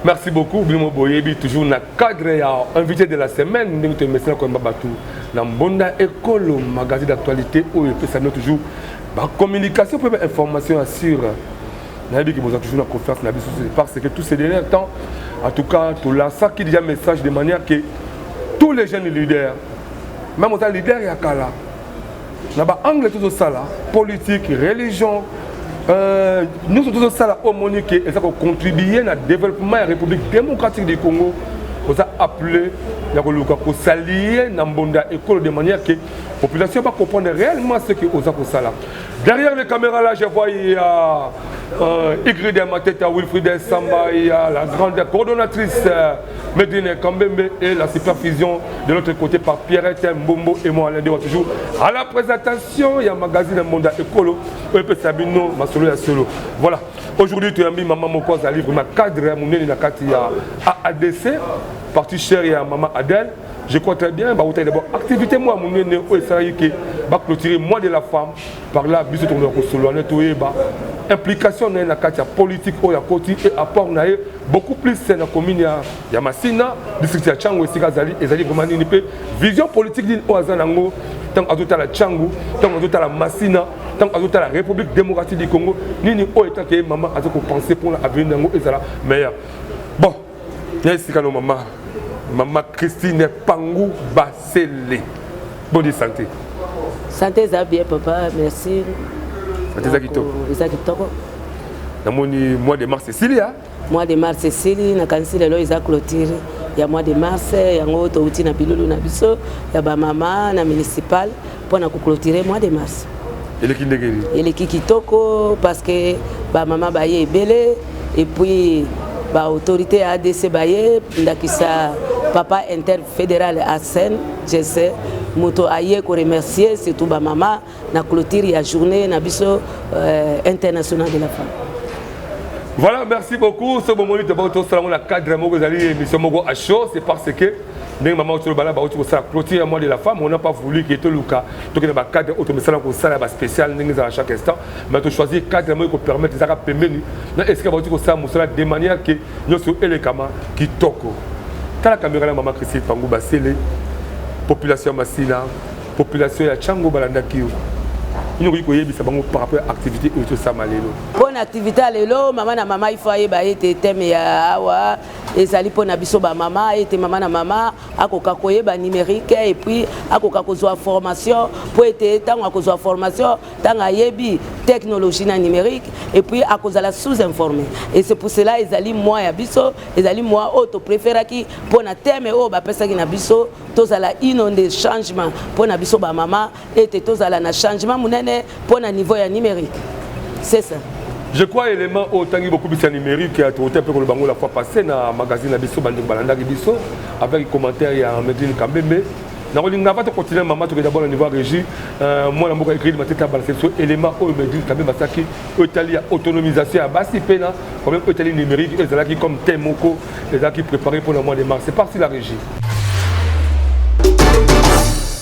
Merci beaucoup, Bimo Boyebi, toujours na cadre invité de la semaine. Nous sommes maintenant comme Babatou. Dans Bonda École, magazine d'actualité, où il peut savoir toujours la communication, pour information assure. Nous avons toujours une confiance parce que tous ces derniers temps, en tout cas, tout là, ça qui dit un message de manière que tous les jeunes leaders, même aux leaders, il y a qu'à là. Nous avons anglais tout ça là, politique, religion. Nous sommes tous ça là, homonique et ça contribuer à développement de la République démocratique du Congo. Nous avons appelé à s'allier dans Bonda École de manière que la population va comprendre réellement ce que nous avons ça là. Derrière les caméras là, je vois il y a Igrid Mateta, Wilfried Samba, il y a la grande coordonnatrice Medine Kambembe et la supervision de l'autre côté par Pierrette Mbombo et moi, l'un toujours. À la présentation, il y a un magazine Bonda École, et puis Sabino, Masolo et Solo. Voilà. Aujourd'hui, tu as mis Maman Mokoz à livre, ma cadre, mon nez, il y a ADC, partie chère, il y a Maman Adèle. Je crois très bien, bah, d'abord, activité moi, mon nez, qui va clôturer moi de la femme, par là, bisous, on va solo, implication dans la politique, et apport beaucoup plus dans la commune, il y a Massina, district de Tchangou, et vraiment une vision politique d'une Oazanango, tant à la Tchangou, tant à la Massina, tant à la République démocratique du Congo, ni autant que maman a pensé pour l'avenir d'Ango et ça meilleur. Bon, merci à nos mamans. Maman Christine Pangou Basele. Bonne santé. Santé bien papa, merci. Santé Zakito. Zakito. Dans mon mois de mars Cécilia. Mois de mars Cécilia, na kanisi lelo iza clôture. Il y a mois de mars, il y a ngoto uti na bilulu na biso, il y a ba maman na municipal pour na clôturer mois de mars. Et le kindegeri. Et le kitoko parce que ba maman ba ye belé et puis ba autorité ADC ba ye ndakisa papa interfédéral à Seine, je sais, moto aye ko remercier surtout ba maman na clôture ya journée na biso internationale de la femme. Voilà, merci beaucoup. Ce moment de votre salon la cadre mogo zali émission mogo à chaud, c'est parce que même maman tu le bala ba tu ça clôture à moi de la femme, on n'a pas voulu que tout le cas to que ba cadre auto message ko sala ba spécial ningi à chaque instant, mais tu choisir cadre mogo ko permettre ça pembeni. Na est-ce que ba tu ko ça musala de manière que nous sur elekama qui toko. La caméra, maman Christine Pangou Basele, population Massina, population ya Tchango Balandakio. Nous avons par rapport à l'activité et tout ça. Bonne activité à l'élo, maman, il faut aller thème ya awa, et ça pour nabiso ba maman, et maman na maman, à kokakoye ba numérique, et puis à kokakozoa formation, pour être tant à kozoa formation, tant à yebi technologie na numérique, et puis à cause de la sous-informée. Et c'est pour cela ils allaient moi ya biso, ils allaient moi auto préféré qui pour na thème oh ba pesa qui na biso, tous à la inondé changement pour nabiso ba maman, et tous à la na changement pour un niveau numérique. C'est ça. Je crois élément autant beaucoup plus numérique qui a trouvé un peu le bango la fois passée dans le magazine Abisso Balanda Bisso avec les commentaires il y a Medine Kambembe. On n'a pas continué maman tout d'abord au niveau régie. Moi la écrit de ma tête à balancer sur élément au Medine Kambembe qui Italie autonomisation à Bassi Pena quand même Italie numérique et là qui comme Temoko les là qui préparé pour le mois de mars. C'est parti la régie.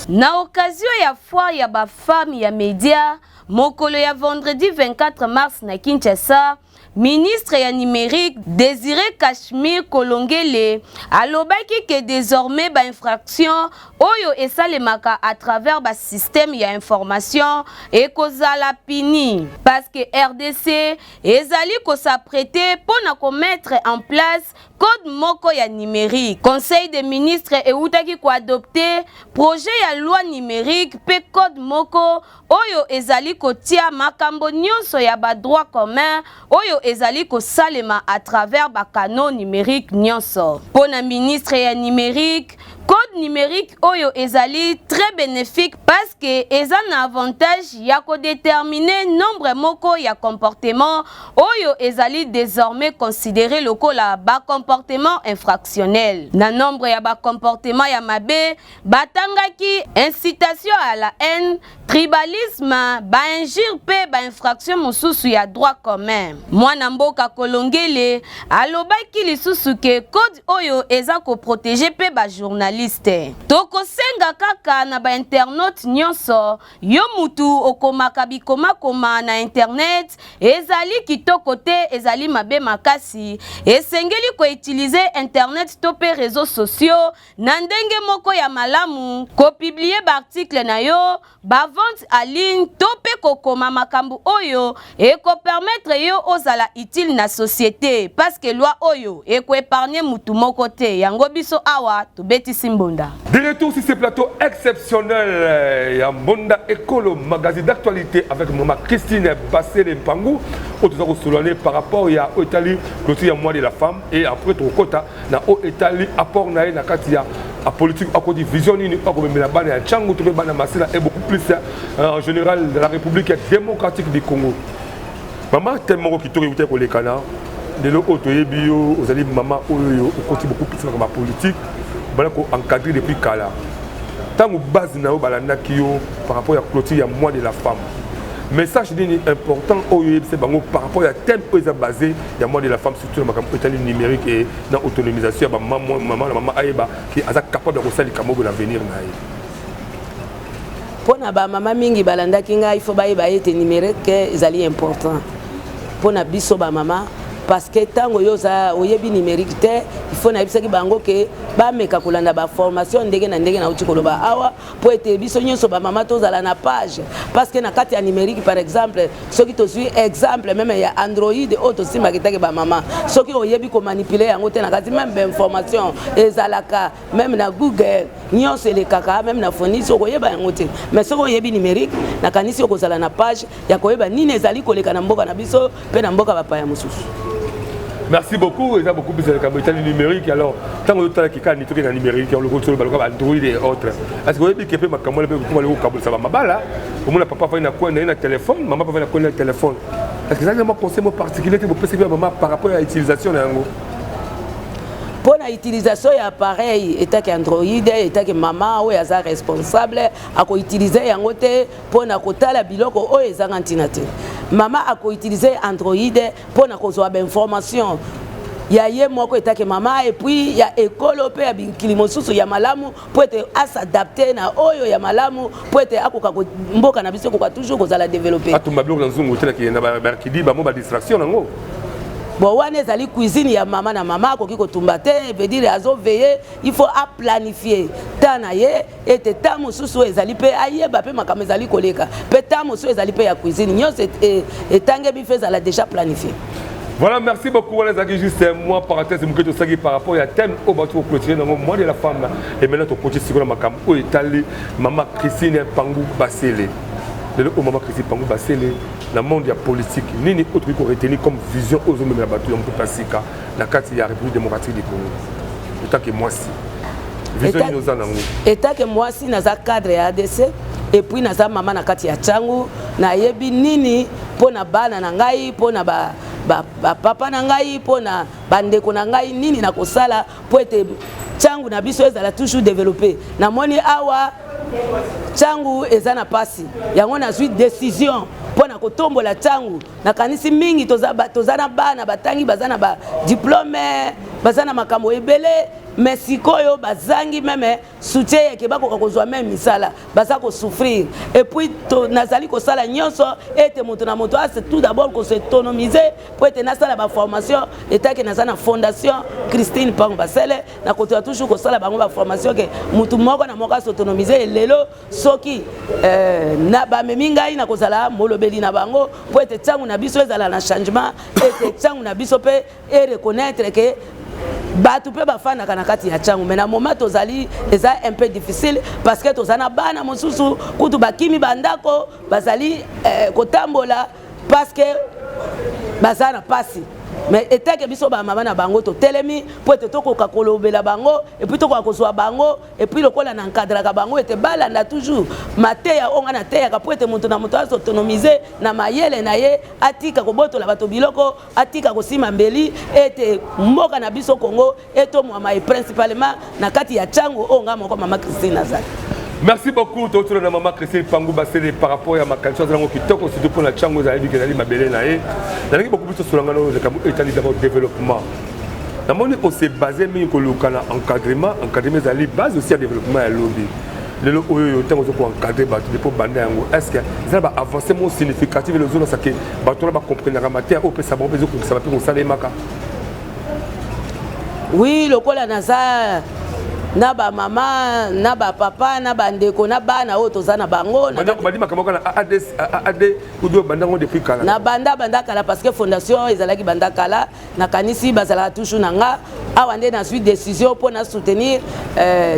Na occasion ya foire ya ba femme ya média mokolo ya vendredi 24 mars na Kinshasa, ministre ya numérique Désiré Kashmir Kolongele alobaki que désormais ba infraction oyo esalemaka à travers ba système ya information et kozala pini parce que RDC ezali ko s'apprêter pour na mettre en place code moko ya numérique. Conseil des ministres eutaki ko adopter projet ya loi numérique pe code moko oyo ezali ko tia makambo nyonso ya ba droit commun oyo ezali ko salema à travers ba canon numérique nyonso. Pour na ministre ya numérique, code numérique oyo ezali très bénéfique parce que eza na avantage ya ko déterminer nombre moko ya comportement oyo ezali désormais considéré lokola ba comportement infractionnel. Na nombre ya ba comportement ya mabe batangaki incitation à la haine, tribalisme, ba injure pe ba infraction mosusu ya droit commun. Mwana mboka Kolongele alobaki lisusu ke code oyo eza ko protéger pe ba journaliste. te. Tokosenga kaka na ba internaute nyonso yo mutu okomaka bikoma na internet ezali kitoko te ezali mabe makasi esengeli ko utiliser internet to pe réseaux sociaux na ndenge moko ya malamu ko publier ba article na yo ba vente en ligne to pe kokoma makambu oyo et ko permettre yo ozala utile na société parce que loi oyo et ko épargner mutu moko te yango biso awa to beti simbonda. De retour sur ce plateau exceptionnel ya Mbonda Ekolo magazine d'actualité avec maman Christine Bassele Mpangu autour de par rapport à l'Italie clôture ya mois de la femme et après tout kota na Italie apport na na katia à politique à côté vision ni pas comme la bana ya Changu to bana masila est beaucoup plus en général de la République démocratique du Congo. Maman tellement qui tourne ko les canards de l'auto bio aux alliés maman oyo côté beaucoup plus dans la politique voilà ko encadré depuis kala. Tant que base na balanda kio par rapport à clôture ya mois de la femme. Message important c'est par rapport à thème basé il y a moins de la femme surtout dans l'Italie numérique et dans l'autonomisation maman aïba qui est capable de ressentir comment l'avenir pour na ba maman mingi balanda kinga il faut ba être numérique ezali important pour na biso ba maman parce que tango yoza oyebi numérique te il faut na bisaki bango ke ba meka kolanda ba formation ndenge na uti koloba awa pour être biso nyonso ba mama tozala na page parce que na kati ya numérique par exemple soki to suis exemple même ya Android auto simba kitake ba mama soki oyebi ko manipuler yango te na kati même information ezalaka même na Google nyonso le kaka même na foni soko yeba yango te mais soko oyebi numérique na kanisi okozala na page ya koyeba nini ezali koleka na mboka na biso pe na mboka bapa ya mususu. Merci beaucoup, il y a beaucoup plus de numérique. Alors, tant que tu as un numérique, on le contrôle par Android et autres. Est-ce que vous avez dit que tu as un mabala? Comment papa va un téléphone, maman va un téléphone. Est-ce que vous avez un conseil particulier que vous pouvez maman par rapport à l'utilisation de pour l'utilisation de l'appareil, état que Android, état que maman ou est responsable à utiliser yango te pour na kotala biloko o ezangantinate. Maman a utiliser Android pour na kozwa information. Il y a yé moko état que maman et puis il y a école pe ya kilimosusu ya malamu pour être à s'adapter na oyo ya malamu pour être akoka mboka na biso ko toujours kozala développer. Atumba blog dans nzungu tela ki na ba kidi ba mo ba distraction nango. Bon, on est allé cuisine, il y a maman na maman qui tombe veut dire azo veiller, il faut à planifier. Tanaye et tamo sous ezali pe aye ba pe makame ezali koleka. Pe tamo sous ezali pe ya cuisine. Nyo et tangue bi fait ça déjà planifié. Voilà, merci beaucoup les amis, juste moi parenthèse par rapport à thème au bateau clôturé dans le mois de la femme et maintenant ton côté sur la makam au Italie maman Christine Mpangu Bassele. Le maman Christine Mpangu Bassele dans le monde de la politique, ni autre qui retenir comme vision aux hommes de la bataille, on peut passer dans la République démocratique du Congo. État que moi si. Vision nous en avons. État que moi si dans un cadre ADC et puis dans un maman na kati ya Changu na yebi nini pour na bana na ngai pour na ba papa na ngai pour na bandeko na ngai nini na kosala pour être Changu na biso ezala toujours développer. Na moni awa Changu ezana pasi yango na suite décision pona kotombola Changu na kanisi mingi tozana bana batangi bazana ba diplôme bazana makambo ebele mais sikoyo bazangi même soutien ke bako kozwa même misala baza ko souffrir et puis nazali ko sala nyonso ete moto na moto c'est tout d'abord ko s'autonomiser pour ete na sala ba formation eta ke nazana fondation Christine Mpangu Bassele na koto toujours ko sala bango ba formation ke mutu moko na moko s'autonomiser lelo soki na ba memingai na kozala molobeli na bango pour ete Changu na biso ezala na changement ete Changu na biso pe et reconnaître que batu pe bafana kana kati ya Changu mais na moment tozali eza un peu difficile parce que tozana bana mosusu kutu bakimi bandako bazali kotambola parce que bazana pasi mais état que biso ba mama na bango to telemi pour te toko ka kolobela bango et puis toko kozwa bango et puis lokola na encadre ka bango ete balanda toujours mateya onga na teya ka pour ete muntu na mutu autonomiser na mayele na ye atika ko botola bato biloko atika ko sima mbeli ete mboka na biso Congo eto mwa principalement na kati ya Changu onga moko mama Christine Azali. Merci beaucoup autour de maman Christine Mpangu Bassele par rapport à ma culture de qui toko surtout pour la Changu za bibi kali mabele na e. Dans beaucoup plus sur l'angano de Italie d'abord développement. namoni ose basé mingi koluka na encadrement ezali base aussi ya développement ya lobby lelo oyo ntango ozoko encadrer bato depo banda yango est ce que eza na baavancement significatif elozolasa ke bato wana bacomprendaka mateya oyo opesa bango mpe ezokokisa bape kosala yemaka. Oui, lokola naza na ba mama na ba papa na bandeko na bana oyo toza na bango bandi makambo kana AD kudo bandango depuis kala na banda kala parce que fondation ezalaki banda kala na kanisi bazala toujours na nga awa nde na suite décision pour na soutenir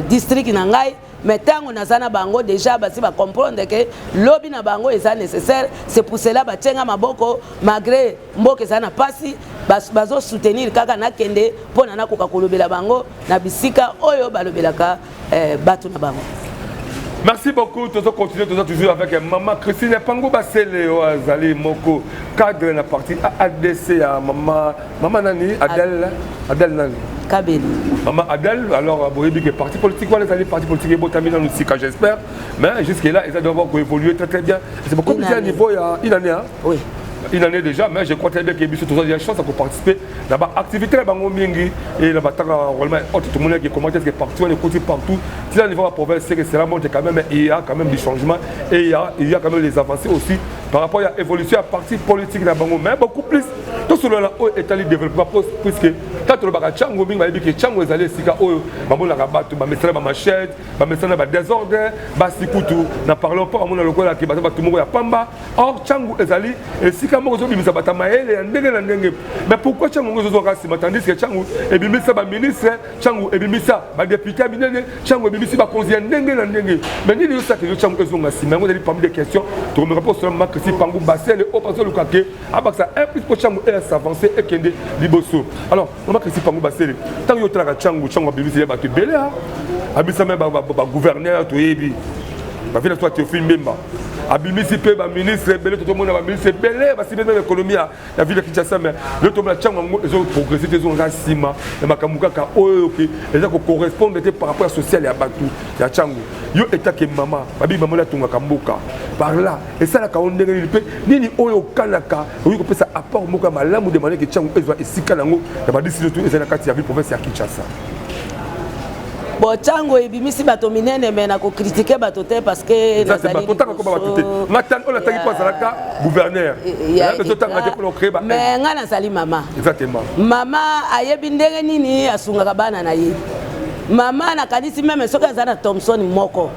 district na ngai. Mais tant on a ça na bango déjà basi ba comprendre que lobby na bango est nécessaire, c'est pour cela ba tchenga maboko malgré mboke ça na pasi bazo soutenir kaka na kende pona na koka kolobela bango na bisika oyo balobelaka batu na bango. Merci beaucoup, nous continuons toujours avec maman Christine Pango Basele Azali Moko cadre na partie ADC à maman Nani Adèle Nani Kabeli. Maman Adèle, alors Boyebi qui est parti politique, on est allé parti politique et Botami dans le SICA, j'espère. Mais jusque-là, ils doivent évoluer très bien. C'est beaucoup plus à niveau, il y a une année. Hein? Oui. Une année déjà, mais je crois très bien qu'il y a des chances pour participer dans l'activité et la bataille tout le monde qui commence à partout, on écoute partout. Si à niveau de la province, c'est que cela montre quand même, il y a quand même des changements et il y a quand même les avancées aussi par rapport à l'évolution à parti politique dans Bango, mais beaucoup plus. Tout cela là est allé développer puisque quand on va à Tchango, on va dire que Tchango est allé sika oyo, bambo la rabattu, bamesana ba machette, bamesana ba désordre, basikutu, n'a parlons pas on a le quoi là qui bata tout le monde ya pamba. Or Tchango est allé et sika mo zo bimisa bata maele ndenge na ndenge. Mais pourquoi Tchango zo kasi tandis que Tchango et bimisa ba ministre, Tchango et bimisa ba député binene, Tchango et bimisa ba conseiller ndenge na ndenge. Mais ni yo ça que Tchango zo ngasi, mais on a parmi des questions, tu me réponds seulement que si Pango Basel au paso le kake, abaksa un plus pour Tchango et s'avancer et kende liboso. Alors que si Pango Basel, tant que tu as Tchango Bimisi, tu es belé, Abissa même gouverneur, tu es bi, la ville toi tu es filmé, Abimisi pe ba ministre belé, tout le monde a ministre belé, parce que même l'économie la ville qui Kinshasa, mais le temps la Tchango ils ont progressé, ils ont rassima, et Makamuka ka ok, et ça correspond par rapport à social et à Batou, ya Tchango. Yo état que maman, babi maman la tunga kamboka, par là, et ça la ka on néglige pe, ni oyo kanaka, oui qu'on peut ça apport moka malamu demander que Tchango est ici kanango, la ba décision tout est la carte ya ville province ya Kinshasa. Bon Tchango ebimisi bato minene mais na ko critiquer bato te parce que ça c'est bato taka ko bato te matan on attaque pas salaka gouverneur mais nga na sali mama exactement mama ayebi ndenge nini asungaka bana na ye mama na kanisi même soka zana Thompson moko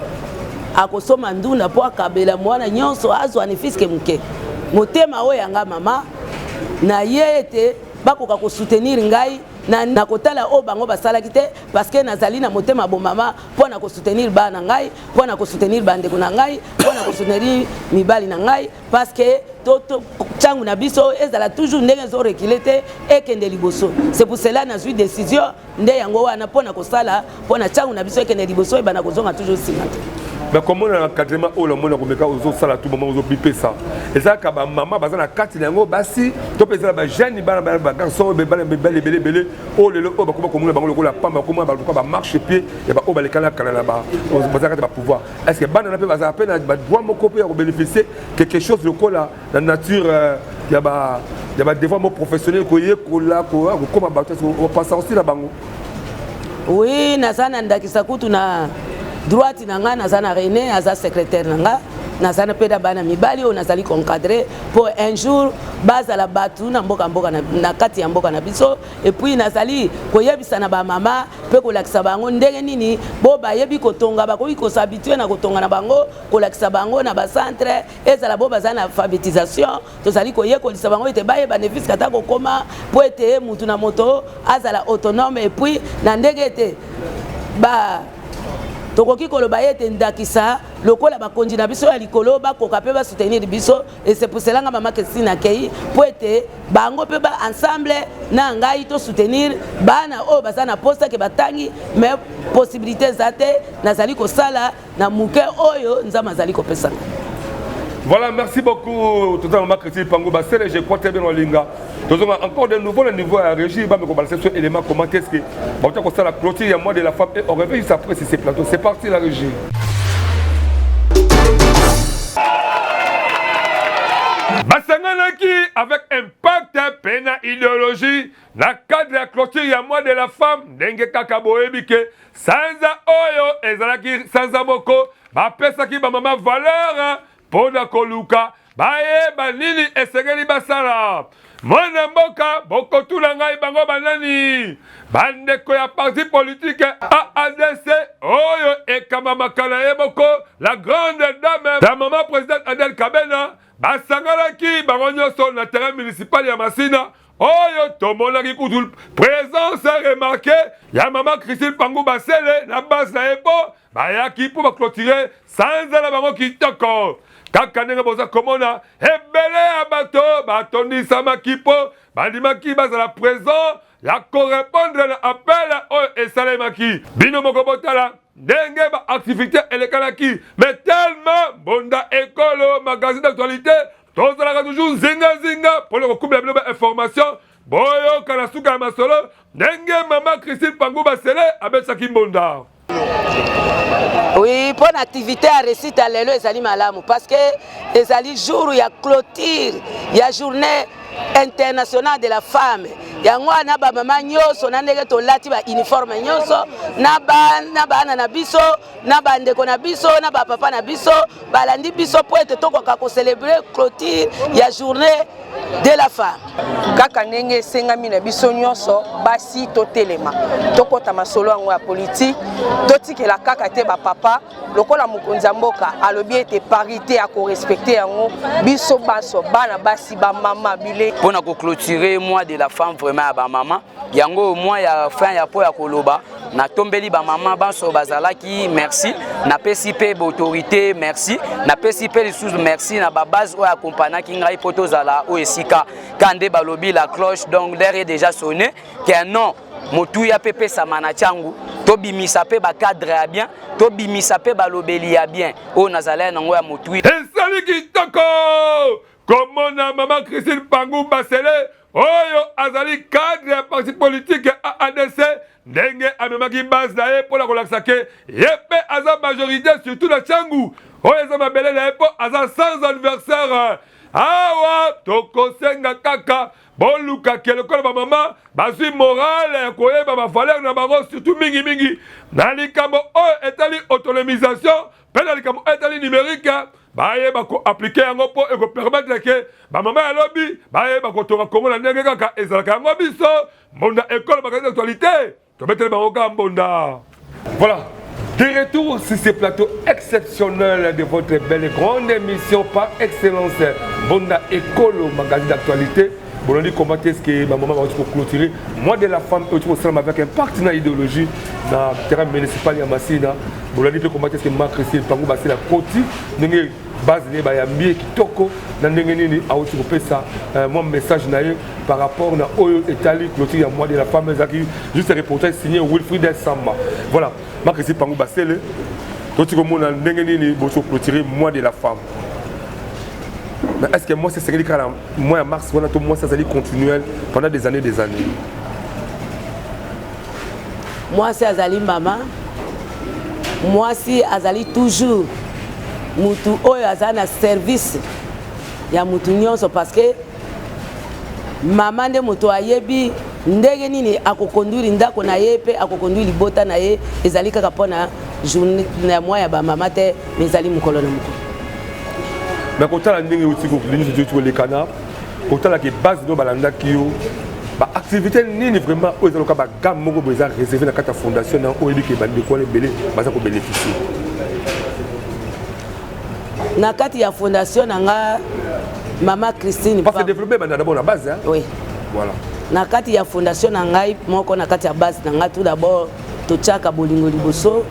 akosoma nduna po akabela mwana nyonso azwa ni fiske muke motema oyo yanga mama na ye ete bakoka ko soutenir ngai na kotala o bango basalaki te parce que nazali na motema bo mama pona ko soutenir bana ngai pona ko soutenir bandeko na ngai pona ko soutenir mibali na ngai parce que toto Tchango na biso ezala toujours ndenge zo reculer te ekende liboso. C'est pour cela na zui décision nde yango wana pona ko sala pona Tchango na biso ekende liboso e bana ko zonga toujours simate. Mais comment on a encadrement au monde comme aux sala tout moment aux piper ça et ça ka ba maman baza na kati yango basi to pesa ba jeune ba garçon belé oh le o ba ko komuna bango lokola pamba komuna ba ko ba marche pied et ba o ba le kala kala ba on baza ka ba pouvoir est-ce que bana na pe baza peine ba droit mon copé pour bénéficier quelque chose lokola la nature ya ba développement professionnel ko ye ko la ko comme ba on passe aussi la bango. Oui na sana ndakisa kutu na droite nanga nazana René aza secrétaire nanga nazana peda bana mibali on azali encadrer pour un jour base à la batu na mboka na kati ya mboka na biso et puis nazali koyebisa na ba mama pe ko lakisa bango ndenge nini bo ba yebi kotonga ba ko s'habituer na kotonga na bango ko lakisa bango na ba centre ezala bo bazana alphabétisation to zali koye ko lisa bango ete baye bénéfice kata ko koma po ete mutu na moto azala autonome et puis na ndenge ete ba tokoki koloba ete ndakisa lokola bakonzi na biso ya likolo bakoka pe ba soutenir biso et c'est pour cela nga mama Christine akei po ete bango pe ba ensemble na ngai to soutenir bana o bazana poste ke batangi mais possibilité zate nazali ko sala na muke oyo nzama zali ko pesa. Voilà, merci beaucoup. Tout à l'heure, Christine Pango Basel, je crois très bien en Linga. Nous avons encore de nouveau le niveau à régie. Bah, mais balancer sur élément. Comment est-ce que bon, tu as constaté la clôture, il y a moi de la femme et on revient juste après si c'est plateau. C'est parti la régie. Basanga Sanganaki avec impact pena idéologie na cadre la clôture ya mois de la femme ndenge kaka boyebike sanza oyo ezalaki sanza moko bapesaki bamama valeur pona koluka bayeba nini esengeli basala mwana mboka bokotula ngai bango banani bandeko ya parti politique AADC oyo ekama makala ye moko la grande dame ya mama présidente Adel Kabena basangalaki bango nyonso na terrain municipal ya Masina oyo tomonaki kutu présence remarqué ya mama Christine Pangu Basele na base na epo bayaki mpo baclôturer sanzala bango kitoko kaka ndenge boza komona ebele ya bato batondisamaki mpo bandimaki bazala présent ya korépondre na appel oyo esalemaki bino moko botala ndenge baactivité elekalaki mais tellement bonda ekolo magazine d'actualité tozalaka toujours zingazinga mpona kokubela bino bainformation boyoka na suka ya masolo ndenge mama Christine Pangu Basele abetsaki mbonda. Oui, pour l'activité à récit à l'élo, ezali malamu parce que ezali jour ya clôture, ya journée internationale de la femme. Yango na ba mama nyonso na ndenge to lati ba uniforme nyonso na bana na biso na bandeko na biso na ba papa na biso balandi biso po ete tokoka ko célébrer clôture ya journée de la femme. Kaka ndenge esengami na biso nyonso basi totelema tokota masolo yango ya politique totikela kaka te ba papa lokola mokonzi ya mboka alobi ete parité ya korespecte yango biso baso bana basi ba mama bile pona ko clôturer mois de la femme vraiment ya ba mama yango mois ya fin ya po ya koloba na tombeli ba mama baso bazalaki merci na pesi pe autorité merci na pesi pe lisusu merci na ba base o accompagnaki ngai poto zala o esika kande balobi la cloche donc l'air est déjà sonné que non motuya pepe samana changu to bimisa pe ba cadre ya bien to bimisa pe balobeli ya bien o nazala nango ya motuya esali kitoko komona mama Christine Pangu Basele oyo azali cadre ya parti politique AADC ndenge amemaki base na ye mpona kolakisa ke ye mpe aza majorité surtout na changu oyo eza mabele na ye mpo aza sans anniversaire awa tokosenga kaka boluka ke lokola bamama bazwi morale ya koyeba bavaleur na bango surtout mingi na likambo oyo etali autonomisation mpe na likambo oyo etali numérique bayeba koaplike yango mpo ekopermettre ke bamama ya lobi bayeba kotonga kongo na ndenge kaka ezalaka yango biso mbonda ekole magazine d'actualité tobeteli bango kaka mbonda. Voilà, de retour sur ce plateau exceptionnel de votre belle et grande émission par excellence Bonda Ekolo magazine d'actualité. Bon, on dit comment est-ce que ma maman va clôturer moi de la femme avec un partenaire idéologie dans le terrain municipal de Massina. Bon, on dit comment est-ce que ma Christine Pangu Basele la côté n'engage base les bayambi kitoko n'engage ni à autre ça mon message naïe par rapport na oyo Italie clôture à moi de la femme qui juste un reportage signé Wilfried Samba. Voilà, ma Christine Pangu Basele tout comme on a n'engage ni pour clôturer moi de la femme. Mais est-ce que moi c'est ce que moi en mars moi ça allait continuel pendant des années moi c'est azali maman moi si azali toujours mutu oyo azana service ya mutu nyonso parce que maman de mutu ayebi ndenge nini akokonduire ndako na ye pe akokonduire libota na ye ezali kaka pona journée na mois ya ba mama te mais ezali mukolo na mukolo. Mais quand on a des gens les canards, quand on a des bases de balanda qui ont activité ni vraiment aux allocs à gamme mogo beza réservé dans la fondation dans OEB qui est bandé quoi les belés basa pour bénéficier. Na kati ya fondation nanga mama Christine. Parce que développer d'abord la base hein. Oui. Voilà. Na kati ya fondation nanga moko na kati ya base nanga tout d'abord tochaka bolingo liboso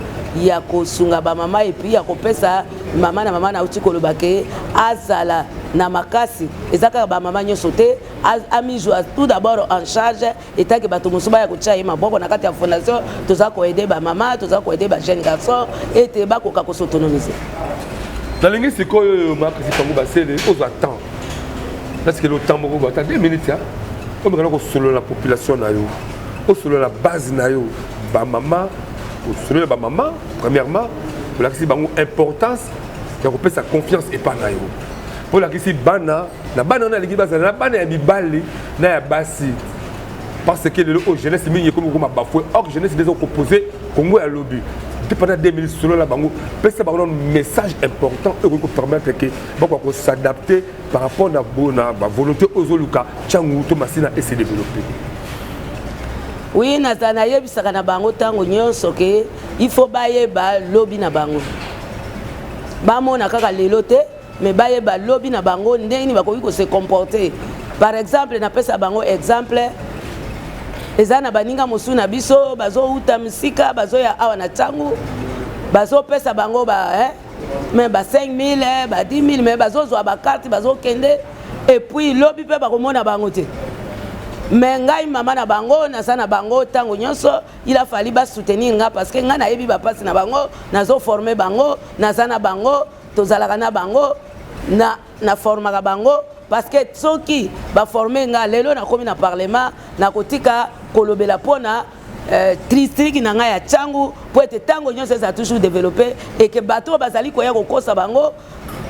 ya kosunga ba mama et puis ya kopesa mama na uti kolobake azala na makasi ezaka ba mama nyoso te amijo tout d'abord en charge etaki bato mosuba ya kotia ye maboko na kati ya fondation toza ko aider ba mama toza ko aider ba jeune garçon et te ba koka ko s'autonomiser. Dans l'ingi sikoyo ma Christine Pangu Basele aux attend. Parce que le temps moko ba 2 minutes hein. Comme on solo la population na yo. Au solo la base na yo ba mama selon la maman, premièrement, pour la importance, il y a sa confiance et pas naïo. pour la kisi bana na bana na ligi baza na bana ya bibali na ya basi parce que le jeunesse mingi comme bafoué or jeunesse des opposés Congo à lobby pendant 2000 selon la bango peut ça un message important et pour permettre que beaucoup s'adapter par rapport à la volonté aux oluka changu to masina et se développer. Oui, nazana yebisaka na bango tango nyonso ke il faut baye ba lobby na bango. Ba mona kaka lelo te mais baye ba lobby na bango ndeni bakoki ko se comporter. Par exemple na pesa bango exemple ezana baninga mosu na biso bazo uta misika bazo ya awa na tangu bazo pesa bango ba mais ba 5000 ba 10000 mais bazo zo ba carte bazo kende et puis lobby pe ba komona bango te. Mais ngai mama na bango na sana bango tango nyonso il a fallu ba soutenir nga parce que nga na yebi ba passe na bango nazo former bango na sana bango tozalaka na bango na formaka bango parce que soki ba former nga lelo na komi na parlement na kotika kolobela pona district na nga ya changu pour être tango nyonso ça toujours développer et que bato bazali koya kokosa bango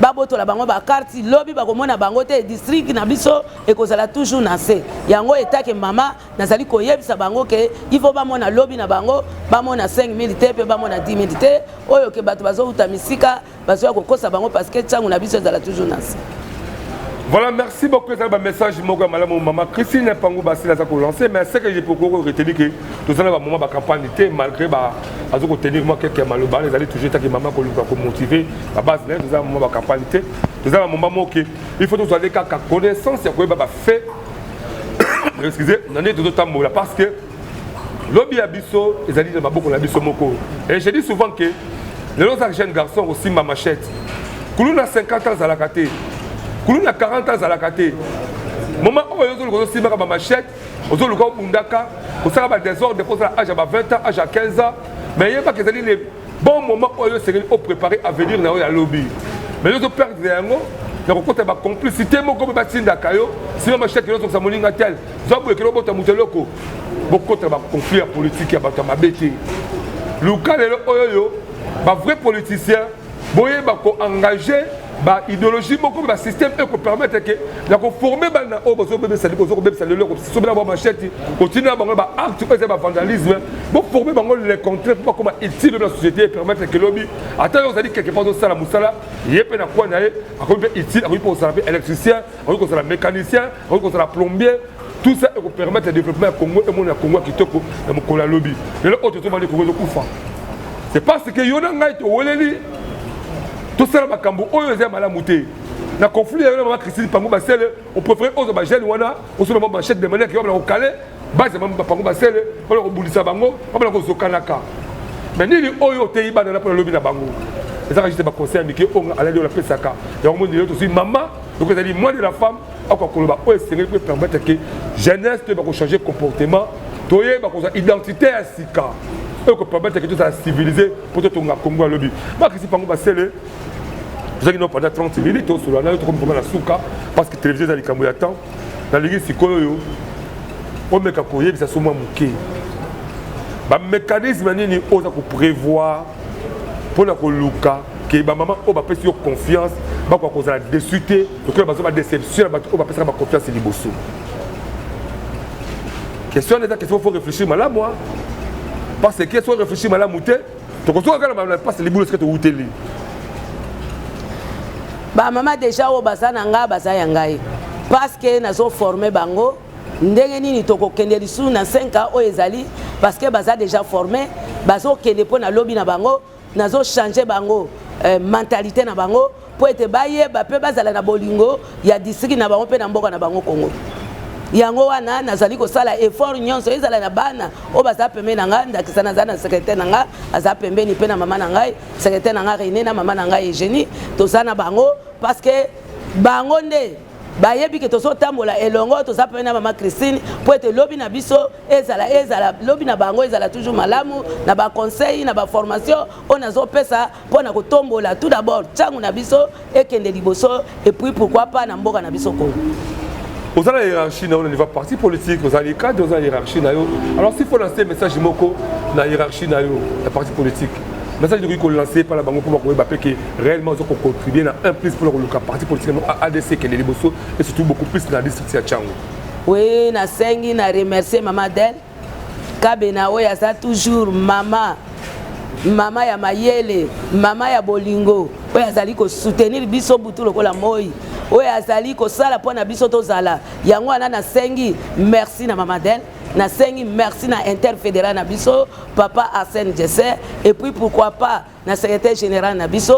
babotola bango ba carte lobby bakomona bango te district na biso et kozala toujours na se yango etake mama nazali koyebisa bango ke il faut bamona lobby na bango bamona 5000 te pe bamona 10000 te oyo ke bato bazo uta misika bazo kokosa bango parce que changu na biso ezala toujours na se. Voilà, merci beaucoup pour le message. Maman Christine Pangou Basila a lancé, mais ce que j'ai beaucoup retenu que tout ça, moment de campagne, malgré tenir moi quelques malobas, les allez toujours que maman pour motiver, la base, tout ça, moment de campagne, tout ça, moment que il faut tous aller qu'à connaissance, il y a fait, excusez, on est tout autant là parce que lobby abisso, les alliés de beaucoup l'abisso moko. Et je dis souvent que les autres jeunes garçons aussi ma machette. Koulouna 50 ans à la caté. Kouloun a 40 ans à la caté. Moment où ils ont aussi ma machette, ils ont le gars Bundaka, ils ont des ordres, ils ont l'âge à 20 ans, âge à 15 ans. Mais il n'y a pas que les bons moments où ils sont préparés à venir dans le lobby. Mais ils ont perdu un mot, ils ont compté ma complicité, mon comme Batin Dakayo, si ma machette qui est dans sa tel, ils ont bloqué le bot à Mouteloko. Beaucoup de conflits politiques à ma bêtise. Le cas de l'Oyo, un vrai politicien, boye engagé. Ba idéologie beaucoup ba système et qu'on permettre que la former ba na obozo bébé ça obozo bébé ça le so ba machette continuer ba ba acte ba vandalisme pour former ba les contrer pour comment utile de la société et permettre que lobby attends on a dit quelque part dans ça la musala yepé na quoi na a comme utile a pour ça électricien a pour ça mécanicien a pour ça plombier tout ça pour permettre le développement Congo et mon Congo qui toko na mon lobby et le autre tout va Congo kufa c'est parce que yona ngai to woleli tout ça ma cambo oyo zé mala muté na conflit avec maman Christine Pangou Basele on préfère aux bagènes wana on se maman machette de manière qui va au calé base maman Pangou Basele on va bulisa bango on va ko kanaka mais ni oyo te iba na pour lobby na bango et ça juste ba conseil mi que on allait de la pesaka et on me dit aussi maman donc ça dit moi de la femme encore koloba oyo c'est pour permettre que jeunesse te ba ko changer comportement toyé ba ko identité à sika et qu'on permettre que tout ça civilisé pour tout le Congo à lobby ma Christine Pangou Basele vous avez pendant 30 minutes sur la nature comme la souka parce que la télévision est dans le temps dans l'église c'est quoi on met kakoye ça souvent muké ba mécanisme nini oza ko prévoir pour la koluka que ba maman o ba pesi confiance ba ko cause la déçuté que ba ba déception ba o ba pesi ba confiance liboso question est question faut réfléchir mal à moi parce que soit réfléchir mal à muté to ko so ka na passe les boules que to uteli ba mama déjà o basana nga basa yangai parce que nazo formé bango ndenge nini toko kende lisu na 5 ans o ezali parce que baza déjà formé bazo kende po na lobby na bango nazo changer bango mentalité na bango po ete baye ba pe bazala na bolingo ya district na bango pe na mboka na bango Congo yango wana nazali ko sala effort nyonso ezala na bana o baza pembe na nga ndakisa na zana secrétaire na nga aza pembe ni pe na mama na ngai secrétaire na nga René na mama na ngai Eugénie to sana bango parce que bango nde bayebi ke to so tambola elongo to sa pembe na mama Christine pour être lobby na biso ezala lobby na bango ezala toujours malamu na ba conseil na ba formation on azo pesa pour na ko tombola tout d'abord changu na biso ekende liboso et puis pourquoi pas na mboka na biso Congo. Vous avez la hiérarchie, on a parti politique, vous avez les cadres, vous avez la hiérarchie. Alors s'il faut lancer un message moko, la hiérarchie, la partie politique, message que lancé par la banque pour que réellement ils ont contribué à un plus pour le parti politique à ADC qui est les Liboso et surtout beaucoup plus dans la district de Tchango. Oui, na sengi na remercier maman d'elle. Kabena oya ça toujours maman. Maman ya mayele, maman ya bolingo. Oya zali ko soutenir biso butu lokola moi. Oya zali ko sala pona biso to zala. Yango ana na sengi merci na maman d'elle. Na sengi merci na interfédéral na biso papa Arsène Jesse et puis pourquoi pas na secrétaire général na biso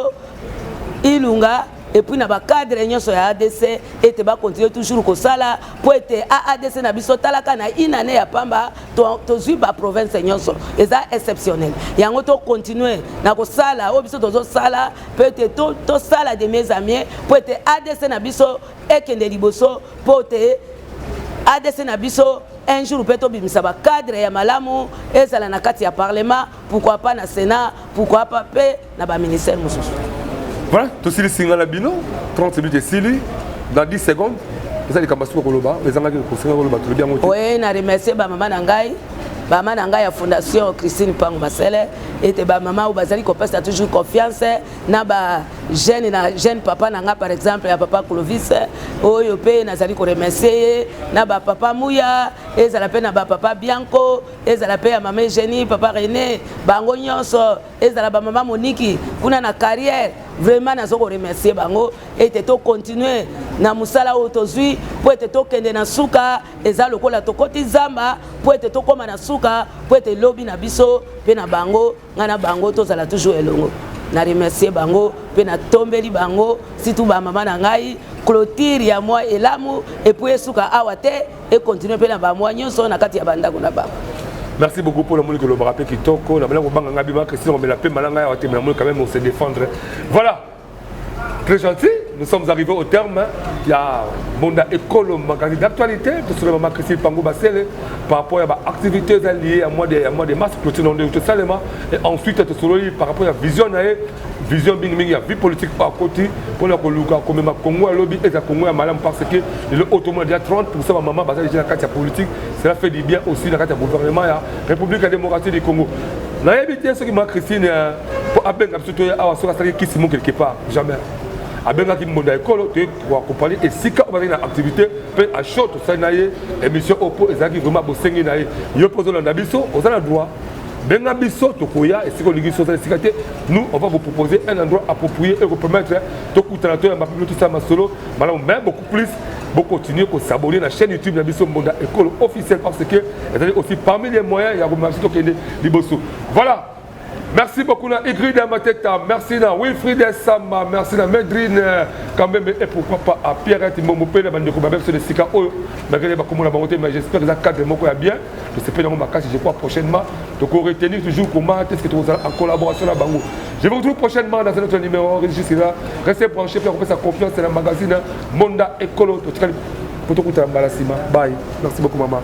Ilunga. Et puis, na ba cadre nyonso ya ADC et te ba continuer toujours ko sala pour être ADC na biso talaka na inane ya pamba to zui ba province nyonso eza exceptionnel yango to continuer na ko sala o biso tozo sala peut-être to sala de mes amis pour être ADC na biso ekende liboso pour être ADC na biso un jour peut-être bimisa ba cadre ya malamu ezala na kati ya parlement pourquoi pas na Sénat pourquoi pas pe na ba ministère mosusu. Voilà, tout ce qui est là, 30 minutes de Sili, dans 10 secondes, vous allez commencer pour Koloba, les Anglais qui sont Koloba, tout bien. Oui, je remercie maman Nangai, maman Nangai à Fondation Christine Pang Basele, et maman ou Bazali qui a toujours confiance, na ba jeune papa Nanga par exemple, ya papa Clovis, oyo pe nazali ko remercier, na ba papa Mouya, et ça l'appelle na ba papa Bianco, et ça l'appelle à maman Jenny, papa René, bango nyonso, et ça la ba maman Monique, kuna na carrière. Vraiment, nous avons remercié Bango et to continuer na musala otozui pour être to kende na suka eza lokola to koti zamba pour être to koma na suka pour être lobby na biso pe na Bango ngana Bango to zala toujours elongo na remercier Bango pe na tombeli Bango surtout ba maman na ngai clôture ya moi elamu et pour suka awate et continuer pe na ba moi nyonso na kati ya bandako na ba. Merci beaucoup pour le monde que le rappel qui toko. La manière dont on a bien Christine, on met la paix, malanga, on quand même on se défendre. Voilà. Très gentil. Nous sommes arrivés au terme. Il y a Monda École, magazine d'actualité. Tout sur le moment Christine Pangou Bassel par rapport à activités liées à moi des masques, clôture de tout ça. Et ensuite, par rapport à la vision, vision il y a vie politique par côté pour le comme ma Congo à lobby et la Congo à malam parce que le automobile déjà 30% de maman basée dans la carte politique, cela fait du bien aussi dans la carte gouvernement la République démocratique du Congo. N'a évité ce qui m'a Christine pour abenga surtout à sur la qui simon quelque part jamais. Abenga qui monda école tu pour accompagner et si quand on va une activité peut à chaud tout ça naie émission oppo et ça qui vraiment bosengi naie yo pose dans biso on a le droit. Benga biso tokoya et si on dit nous on va vous proposer un endroit approprié et vous permettre de coûter ma tout ça ma solo même beaucoup plus pour continuer à s'abonner à la chaîne YouTube de Bisso Monda École officielle parce que aussi parmi les moyens il y a remercié Liboso. Voilà. Merci beaucoup à Igrid Mateta, merci à Wilfried Sama, merci à Medrine quand même et pourquoi pas à Pierre Timomopé, la bande de Koubabem sur le Sika Oyo, malgré les comment la bonté, mais j'espère que ça cadre mon bien. Je sais pas dans ma casse, je crois prochainement. Donc on retenir toujours comment est-ce que tu vas en collaboration là Bango. Je vous retrouve prochainement dans un autre numéro enregistré là. Restez branchés, faire sa confiance dans le magazine Monda Écolo. Pour tout le monde, bye. Merci beaucoup maman.